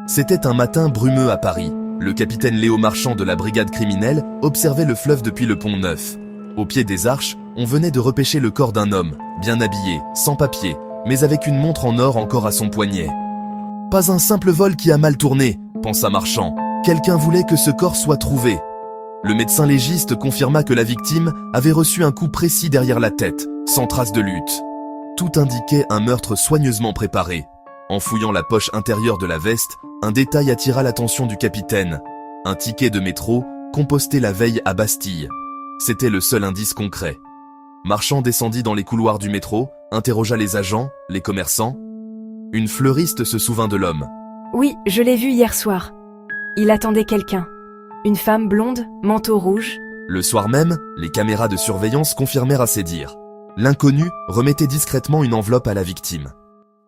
C'était un matin brumeux à Paris. Le capitaine Léo Marchand de la brigade criminelle observait le fleuve depuis le pont Neuf. Au pied des Arches, on venait de repêcher le corps d'un homme, bien habillé, sans papier, mais avec une montre en or encore à son poignet. Pas un simple vol qui a mal tourné, pensa Marchand. Quelqu'un voulait que ce corps soit trouvé. Le médecin légiste confirma que la victime avait reçu un coup précis derrière la tête, sans trace de lutte. Tout indiquait un meurtre soigneusement préparé. En fouillant la poche intérieure de la veste, un détail attira l'attention du capitaine. Un ticket de métro, composté la veille à Bastille. C'était le seul indice concret. Marchand descendit dans les couloirs du métro, interrogea les agents, les commerçants. Une fleuriste se souvint de l'homme. Oui, je l'ai vu hier soir. Il attendait quelqu'un. Une femme blonde, manteau rouge. Le soir même, les caméras de surveillance confirmèrent à ses dires. L'inconnu remettait discrètement une enveloppe à la victime.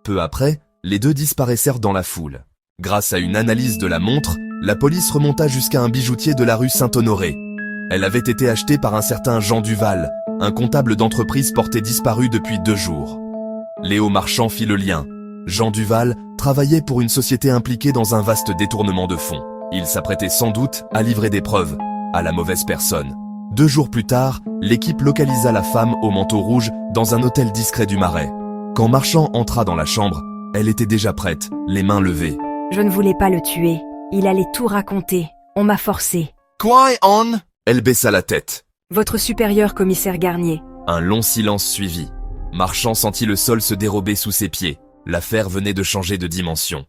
Peu après, les deux disparaissèrent dans la foule. Grâce à une analyse de la montre, la police remonta jusqu'à un bijoutier de la rue Saint-Honoré. Elle avait été achetée par un certain Jean Duval, un comptable d'entreprise porté disparu depuis 2 jours. Léo Marchand fit le lien. Jean Duval travaillait pour une société impliquée dans un vaste détournement de fonds. Il s'apprêtait sans doute à livrer des preuves à la mauvaise personne. 2 jours plus tard, l'équipe localisa la femme au manteau rouge dans un hôtel discret du Marais. Quand Marchand entra dans la chambre, elle était déjà prête, les mains levées. Je ne voulais pas le tuer. Il allait tout raconter. On m'a forcé. Quoi on? Elle baissa la tête. Votre supérieur, commissaire Garnier. Un long silence suivit. Marchand sentit le sol se dérober sous ses pieds. L'affaire venait de changer de dimension.